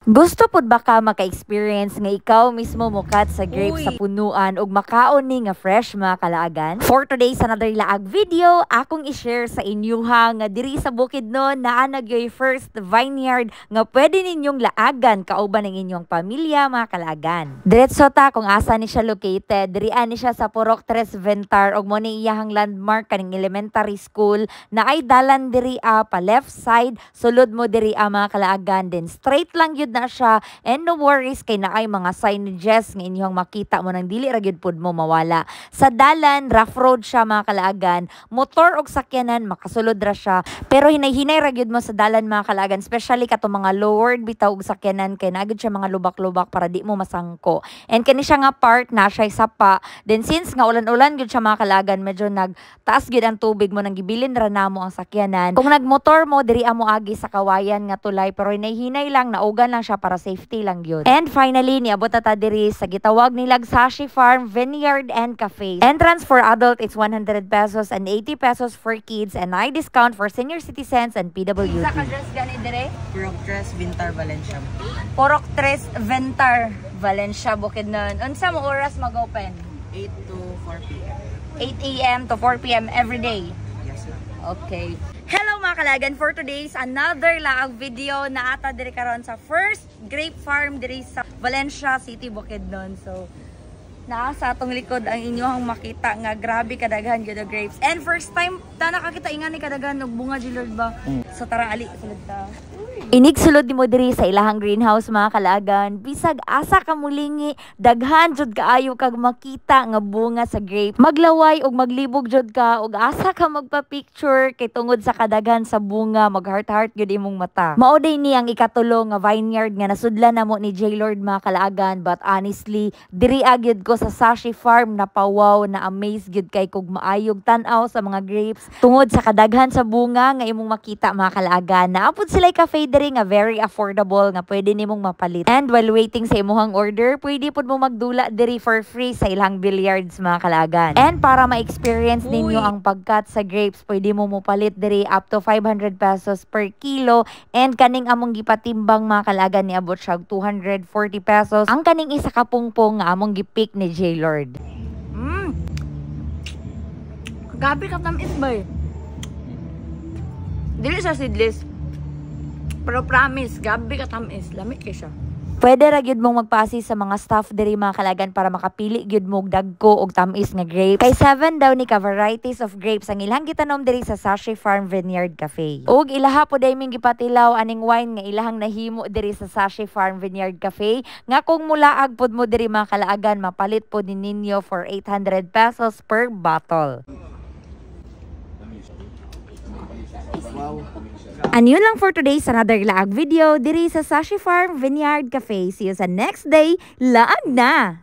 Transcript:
Gusto pud ba ka maka-experience nga ikaw mismo mukat sa grapes sa punuan ug makaon ni nga fresh mga kalaagan? For today's another laag video, akong i-share sa inyo nga diri sa Bukidnon naa nagyoy first vineyard nga pwede ninyong laagan kauban ng inyong pamilya mga kalaagan. Diretso ta kung asa ni siya located, diri ani siya sa Purok 3 Ventar ug mo ni iyahang landmark kaning elementary school na ay dalan diri pa left side, sulod mo diri mga kalaagan, then straight lang yun na siya, and no worries kay naay mga signages nga inyong makita mo nang dili ra gyud pud mo mawala. Sa dalan rough road siya mga kalaagan, motor og sakyanan makasulod ra siya, pero hinay-hinay ra gyud mo sa dalan mga kalaagan, especially kato mga lowered bitaw og sakyanan kay naagid siya mga lubak-lubak para di mo masangko. And kani siya nga part na siya sapa, then since nga ulan-ulan gyud siya mga kalaagan, medyo nagtaas gyud ang tubig mo nang gibilin ra namo ang sakyanan. Kung nagmotor mo diri amo agi sa kawayan nga tulay, pero hinay-hinay lang naugan lang siya para safety lang yun. And finally, niabot na ta diri sa gitawag nilag Sashi Farm Vineyard and Cafe. Entrance for adult is 100 pesos and 80 pesos for kids, and I discount for senior citizens and PWD. Sa ka-dress gani dire? Purok 3 Ventar, Valencia. Purok 3 Ventar, Valencia, Bukidnon. Unsa mo oras mag-open? 8 to 4 p.m. 8 a.m. to 4 p.m. every day? Yes, ma'am. Okay. Hello mga kalagan, for today's another laag video na ata diri karon sa first grape farm diri sa Valencia City, Bukidnon. So naa sa atong likod ang inyong makita nga grabe kadaghan gyud grapes. And first time ta nakakita ingani kadaghan og bunga jilord ba. So tara ali sulod ta. Inig sulod nimo diri sa ilahang greenhouse mga kalagan. Bisag asa ka mulingi, daghan jud kaayo kag makita nga bunga sa grape. Maglaway og maglibog jud ka og asa ka magpa-picture kay tungod sa kadaghan sa bunga, mag-heart-heart gyud imong mata. Mao day ni ang ikatulo nga vineyard nga nasudlan namo ni J-Lord mga kalagan, but honestly, diri agyud ko sa Sashi Farm na pawaw na amaze gyud kay kog maayog tan-aw sa mga grapes tungod sa kadaghan sa bunga nga imong makita mga kalagan. Naapod sila cafe diri nga very affordable nga pwede nimong mapalit. And while waiting sa imuhang order, pwede pud mo magdula diri for free sa ilang billiards mga kalagan. And para ma-experience ninyo ang pagkat sa grapes, pwede mo palit diri up to 500 pesos per kilo, and kaning among gipatimbang mga kalagan ni abot siya 240 pesos ang kaning isa ka pungpong nga among gipick ni J-Lord. Gabi ka tamis ba? Dili sa seedless. Pero promise, gabi ka tamis, lamig kay siya. Pwede ra gyud mong magpasi sa mga staff diri mga kalagan para makapili gyud mo og dagko og tamis nga grapes. Kay 7 daw ni ka varieties of grapes ang ilang gitanom diri sa Sashi Farm Vineyard Cafe. Og ilaha po day ming gipatilaw aning wine nga ilahang nahimo diri sa Sashi Farm Vineyard Cafe nga kung mulaag pod mo diri mga kalaagan, mapalit po din ninyo for 800 pesos per bottle. Wow. And yun lang for today's another laag video diri sa Sashi Farm Vineyard Cafe. See you sa next day. Laag na!